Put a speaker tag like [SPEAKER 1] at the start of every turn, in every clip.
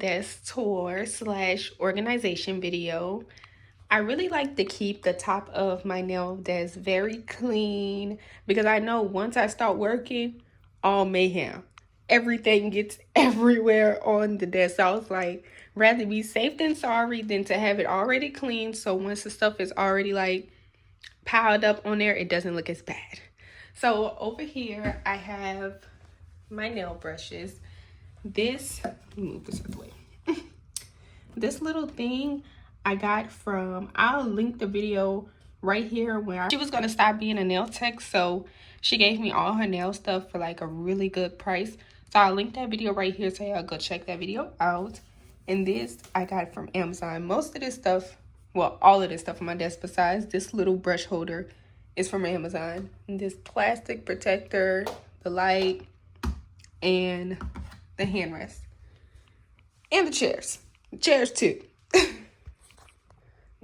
[SPEAKER 1] desk tour slash organization video. I really like to keep the top of my nail desk very clean because I know once I start working, all mayhem. Everything gets everywhere on the desk. So I was like, rather be safe than sorry than to have it already clean. So once the stuff is already like piled up on there, it doesn't look as bad. So over here, I have my nail brushes. This, let me move this out of the way. This little thing I got from, I'll link the video right here where she was going to stop being a nail tech. So she gave me all her nail stuff for like a really good price. So I'll link that video right here so y'all go check that video out. And this I got from Amazon. Most of this stuff, well, all of this stuff on my desk besides this little brush holder is from Amazon. And this plastic protector, the light, and the hand rest. And the chairs. The chairs too.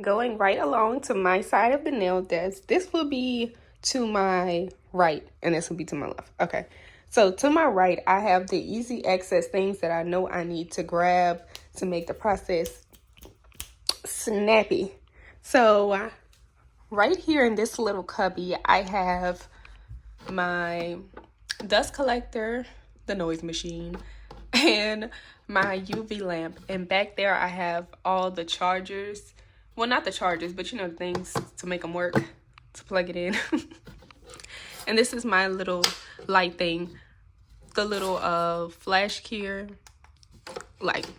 [SPEAKER 1] Going right along to my side of the nail desk. This will be to my right and this will be to my left. Okay. So to my right, I have the easy access things that I know I need to grab to make the process snappy. So right here in this little cubby, I have my dust collector, the noise machine, and my UV lamp. And back there, I have all the chargers. Well, not the chargers, but you know, the things to make them work, to plug it in. And this is my little light thing, the little flash keyer light,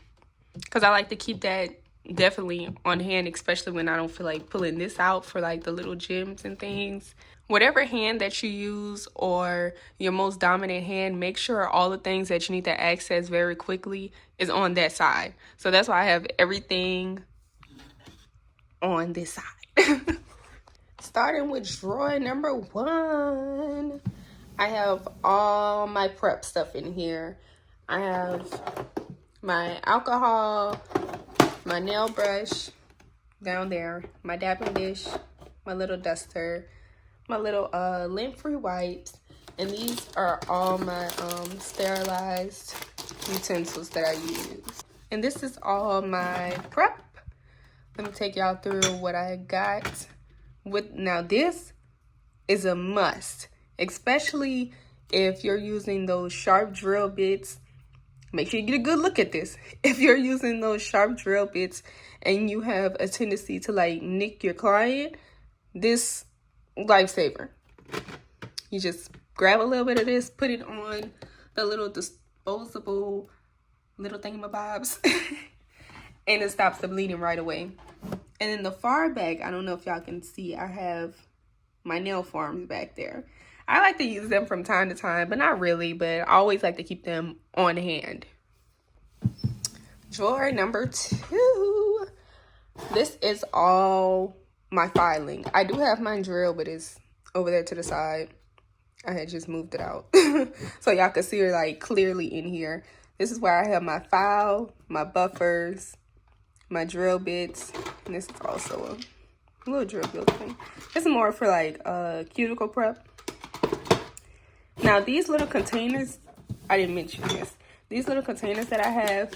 [SPEAKER 1] because I like to keep that definitely on hand, especially when I don't feel like pulling this out for like the little gems and things. Whatever hand that you use or your most dominant hand, make sure all the things that you need to access very quickly is on that side. So that's why I have everything on this side. Starting with drawer number 1, I have all my prep stuff in here. I have my alcohol, my nail brush down there, my dabbing dish, my little duster, my little lint-free wipes, and these are all my sterilized utensils that I use. And this is all my prep. Let me take y'all through what I got. Now this is a must, especially if you're using those sharp drill bits. Make sure you get a good look at this. If you're using those sharp drill bits and you have a tendency to like nick your client, this lifesaver. You just grab a little bit of this, put it on the little disposable little thingamabobs, and it stops the bleeding right away. And in the far back, I don't know if y'all can see, I have my nail forms back there. I like to use them from time to time, but not really, but I always like to keep them on hand. Drawer number 2. This is all my filing. I do have my drill, but it's over there to the side. I had just moved it out. So y'all can see it like clearly in here. This is where I have my file, my buffers, my drill bits, and this is also a little drill bit thing. This is more for like cuticle prep. Now these little containers, I didn't mention this. These little containers that I have,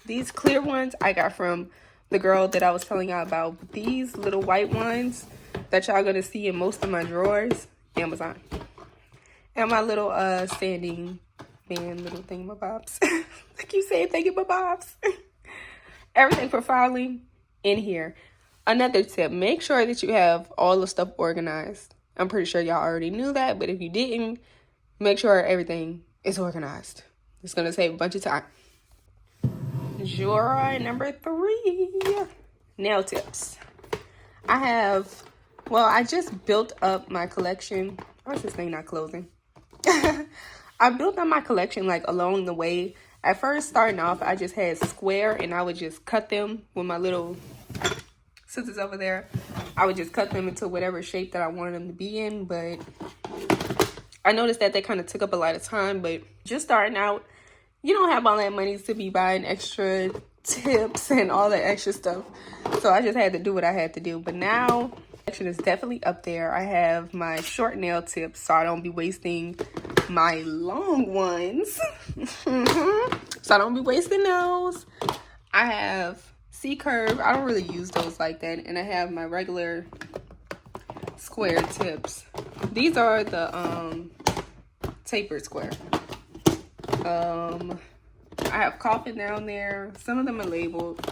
[SPEAKER 1] these clear ones I got from the girl that I was telling y'all about. But these little white ones that y'all gonna see in most of my drawers, Amazon. And my little standing fan little thingamabobs. I keep saying thingamabobs. Everything for filing in here. Another tip, make sure that you have all the stuff organized. I'm pretty sure y'all already knew that, but if you didn't, make sure everything is organized. It's gonna save a bunch of time. Drawer number 3, nail tips. I just built up my collection. Why is this thing not closing? I built up my collection like along the way. At first, starting off, I just had square and I would just cut them with my little scissors over there. I would just cut them into whatever shape that I wanted them to be in, but I noticed that they kind of took up a lot of time. But just starting out, you don't have all that money to be buying extra tips and all that extra stuff. So I just had to do what I had to do. But now, collection is definitely up there. I have my short nail tips so I don't be wasting my long ones. So I don't be wasting those. I have C-curve. I don't really use those like that. And I have my regular square tips. These are the tapered square. I have coffin down there. Some of them are labeled.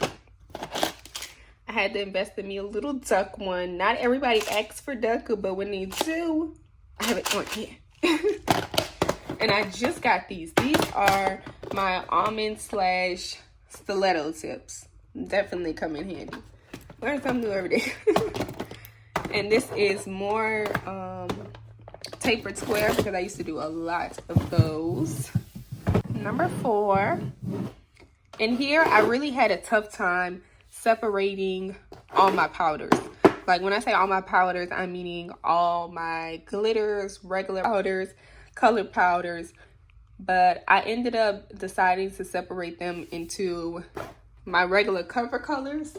[SPEAKER 1] I had to invest in me a little duck one. Not everybody asks for duck, but when they do, I have it on here. And I just got these. These are my almond / stiletto tips. Definitely come in handy. Learn something new every day. And this is more tapered square because I used to do a lot of those. Number 4. In here, I really had a tough time separating all my powders. Like when I say all my powders, I'm meaning all my glitters, regular powders, colored powders. But I ended up deciding to separate them into my regular cover colors,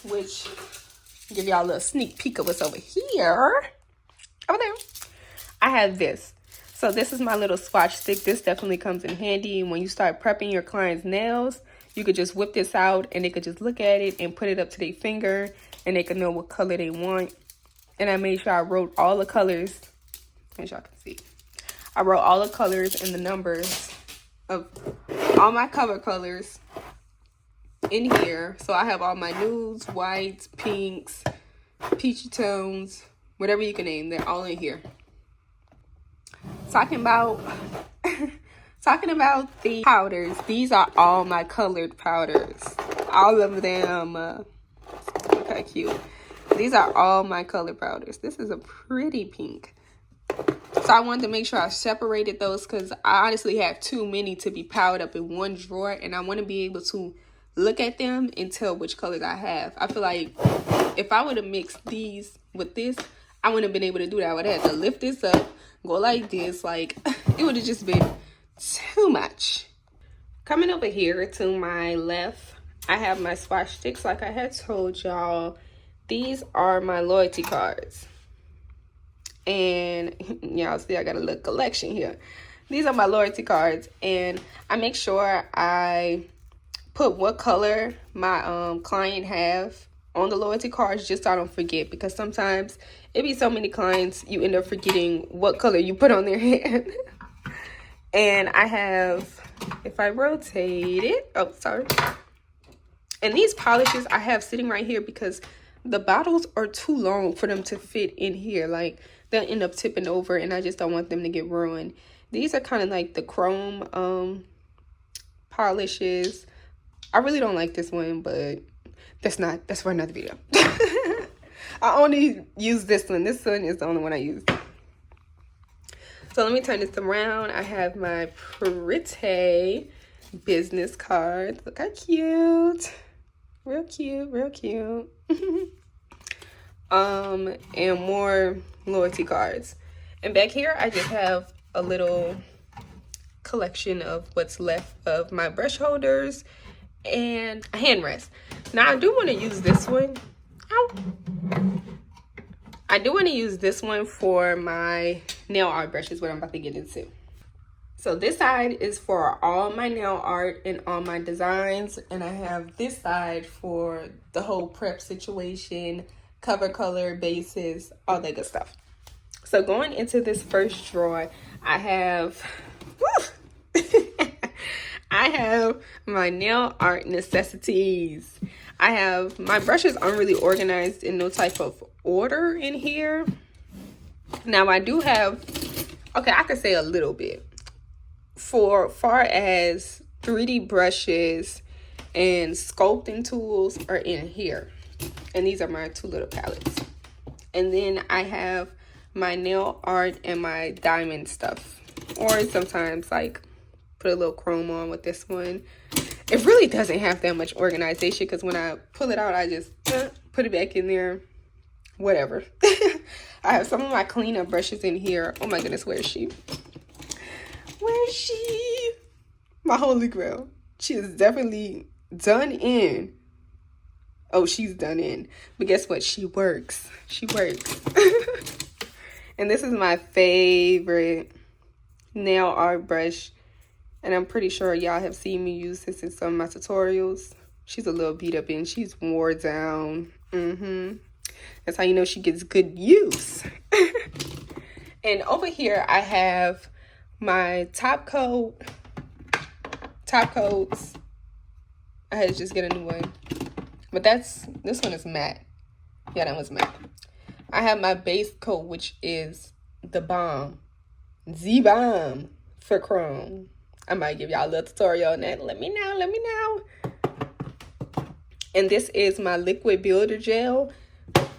[SPEAKER 1] which give y'all a little sneak peek of what's over here. Over there, I have this. So this is my little swatch stick. This definitely comes in handy when you start prepping your client's nails. You could just whip this out and they could just look at it and put it up to their finger and they can know what color they want. And I made sure I wrote all the colors, as y'all can see. I wrote all the colors and the numbers of all my cover colors in here. So I have all my nudes, whites, pinks, peachy tones, whatever you can name. They're all in here. Talking about the powders. These are all my colored powders. All of them. Look how cute. These are all my colored powders. This is a pretty pink. So I wanted to make sure I separated those because I honestly have too many to be piled up in one drawer. And I want to be able to look at them and tell which colors I have. I feel like if I would have mixed these with this, I wouldn't have been able to do that. I would have had to lift this up, go like this. Like, it would have just been too much. Coming over here to my left, I have my swatch sticks. Like I had told y'all, these are my loyalty cards. And y'all see I got a little collection here. These are my loyalty cards. And I make sure I put what color my client have on the loyalty cards just so I don't forget, because sometimes it be so many clients you end up forgetting what color you put on their hand. And I have, if I rotate it, oh sorry, and these polishes I have sitting right here because the bottles are too long for them to fit in here. Like they'll end up tipping over and I just don't want them to get ruined. These are kind of like the chrome polishes. I really don't like this one, but that's for another video. I only use this one. This one is the only one I use. So let me turn this around. I have my pretty business cards. Look how cute. Real cute, real cute. And more loyalty cards. And back here, I just have a little collection of what's left of my brush holders and a hand rest. Now I do want to use this one. Ow. I do want to use this one for my nail art brushes, what I'm about to get into. So this side is for all my nail art and all my designs, and I have this side for the whole prep situation, cover color, bases, all that good stuff. So going into this first drawer, I have I have my nail art necessities. I have, my brushes aren't really organized in no type of order in here. Now I do have, okay, I could say a little bit. For far as 3D brushes and sculpting tools are in here. And these are my two little palettes. And then I have my nail art and my diamond stuff. Or sometimes like put a little chrome on with this one. It really doesn't have that much organization because when I pull it out, I just put it back in there. Whatever. I have some of my cleanup brushes in here. Oh my goodness, where is she? Where is she? My holy grail. She is definitely done in. Oh, she's done in. But guess what? She works. She works. And this is my favorite nail art brush. And I'm pretty sure y'all have seen me use this in some of my tutorials. She's a little beat up and she's wore down. That's how you know she gets good use. And over here I have my top coats. I had to just get a new one, but this one is matte. Yeah, that one's matte. I have my base coat, which is the bomb for chrome. I might give y'all a little tutorial on that. Let me know. And this is my liquid builder gel.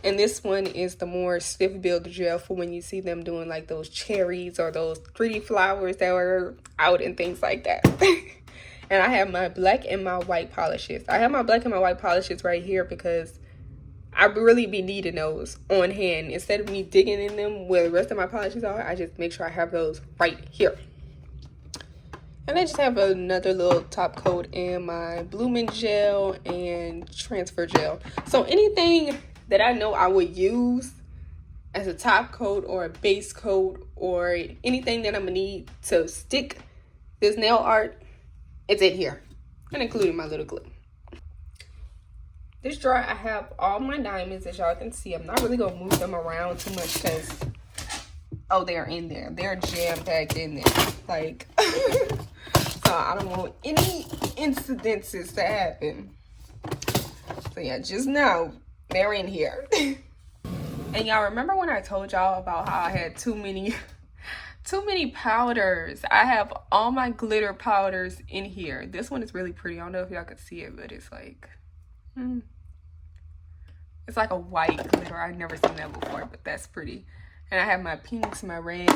[SPEAKER 1] And this one is the more stiff builder gel for when you see them doing like those cherries or those pretty flowers that are out and things like that. And I have my black and my white polishes. I have my black and my white polishes right here because I really be needing those on hand. Instead of me digging in them where the rest of my polishes are, I just make sure I have those right here. And I just have another little top coat and my blooming gel and transfer gel. So anything that I know I would use as a top coat or a base coat or anything that I'm gonna need to stick this nail art, it's in here, and including my little glue. This drawer, I have all my diamonds, as y'all can see. I'm not really gonna move them around too much because, oh, they're in there. They're jam-packed in there. Like, so I don't want any incidences to happen. So yeah, just know they're in here. And y'all remember when I told y'all about how I had too many powders? I have all my glitter powders in here. This one is really pretty. I don't know if y'all could see it, but it's like, it's like a white glitter. I've never seen that before, but that's pretty. And I have my pinks, my red,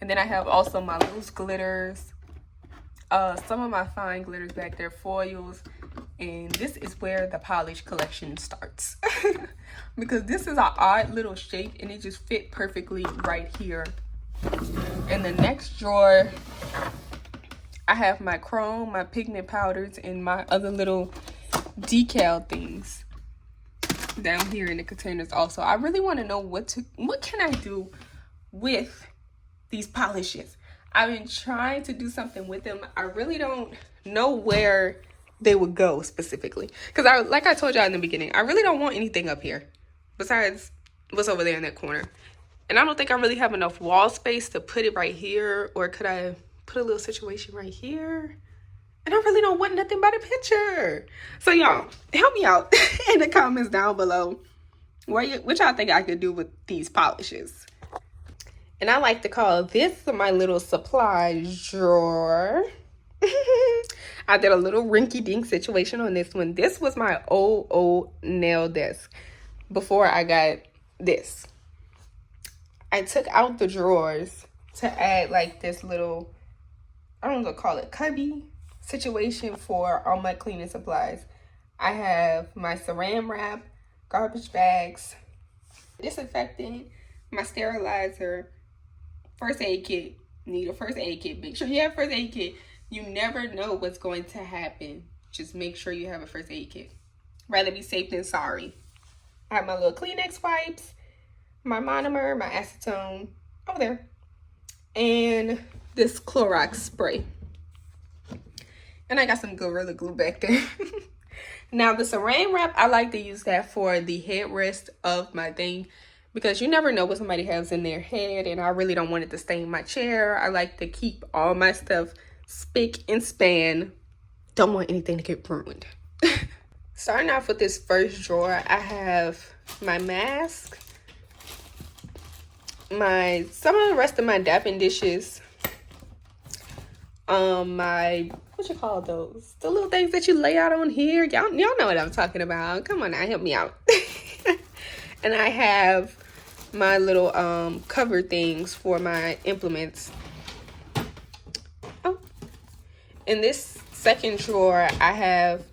[SPEAKER 1] and then I have also my loose glitters. Some of my fine glitters back there, foils. And this is where the polish collection starts. Because this is an odd little shape and it just fit perfectly right here. In the next drawer, I have my chrome, my pigment powders, and my other little decal things down here in the containers also. I really want to know what can I do with these polishes. I've been trying to do something with them. I really don't know where they would go specifically, because like I told y'all in the beginning, I really don't want anything up here besides what's over there in that corner. And I don't think I really have enough wall space to put it right here, or could I put a little situation right here? And I really don't want nothing but a picture. So y'all, help me out in the comments down below what y'all think I could do with these polishes. And I like to call this my little supply drawer. I did a little rinky-dink situation on this one. This was my old nail desk before I got this. I took out the drawers to add like this little, I don't know what to call it, cubby situation for all my cleaning supplies. I have my saran wrap, garbage bags, disinfectant, my sterilizer, first aid kit. Need a first aid kit. Make sure you have a first aid kit. You never know what's going to happen. Just make sure you have a first aid kit. Rather be safe than sorry. I have my little Kleenex wipes, my monomer, my acetone over there, and this Clorox spray. And I got some Gorilla Glue back there. Now the saran wrap, I like to use that for the headrest of my thing, because you never know what somebody has in their head, and I really don't want it to stain my chair. I like to keep all my stuff spick and span. Don't want anything to get ruined. Starting off with this first drawer, I have my mask, some of the rest of my dapping dishes, my, what you call those? The little things that you lay out on here. Y'all know what I'm talking about. Come on now, help me out. And I have my little cover things for my implements. Oh, in this second drawer, I have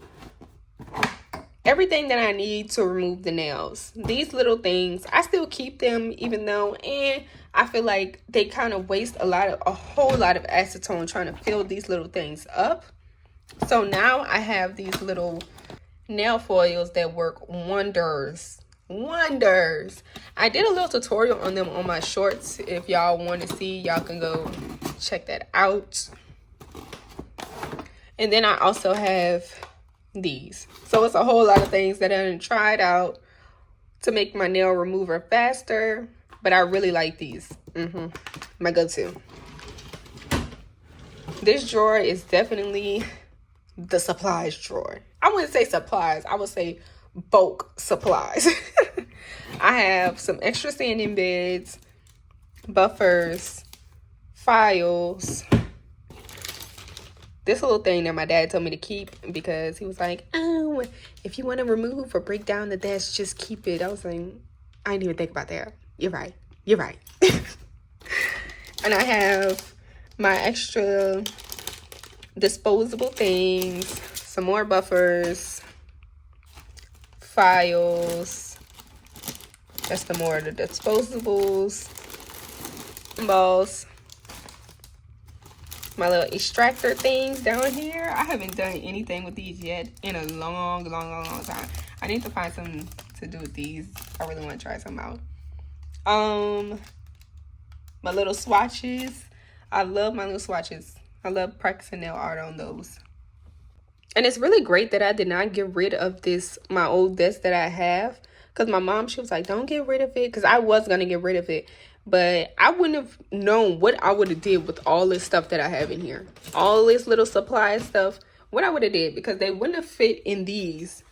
[SPEAKER 1] everything that I need to remove the nails. These little things, I still keep them, even though, and I feel like they kind of waste a whole lot of acetone trying to fill these little things up. So now I have these little nail foils that work wonders. I did a little tutorial on them on my shorts. If y'all want to see, y'all can go check that out. And then I also have these. So it's a whole lot of things that I done tried out to make my nail remover faster, but I really like these. My go-to. This drawer is definitely the supplies drawer. I wouldn't say supplies, I would say bulk supplies. I have some extra sanding beds, buffers, files, this little thing that my dad told me to keep because he was like, oh, if you want to remove or break down the desk, just keep it. I was like, I didn't even think about that. You're right. You're right. And I have my extra disposable things, some more buffers, files. That's the more of the disposables, balls. My little extractor things down here. I haven't done anything with these yet in a long time. I need to find something to do with these. I really want to try some out. My little swatches. I love my little swatches. I love practicing nail art on those. And it's really great that I did not get rid of this, my old desk that I have. Because my mom, she was like, don't get rid of it. Because I was going to get rid of it. But I wouldn't have known what I would have did with all this stuff that I have in here. All this little supply stuff. What I would have did. Because they wouldn't have fit in these.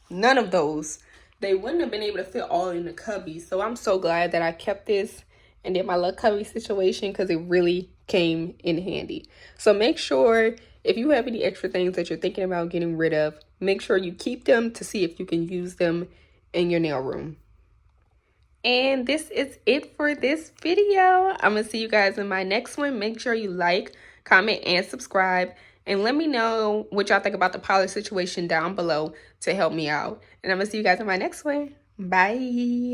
[SPEAKER 1] None of those. They wouldn't have been able to fit all in the cubby. So I'm so glad that I kept this and did my little cubby situation. Because it really came in handy. So make sure if you have any extra things that you're thinking about getting rid of, make sure you keep them to see if you can use them in your nail room. And this is it for this video. I'm going to see you guys in my next one. Make sure you like, comment, and subscribe. And let me know what y'all think about the polish situation down below to help me out. And I'm going to see you guys in my next one. Bye.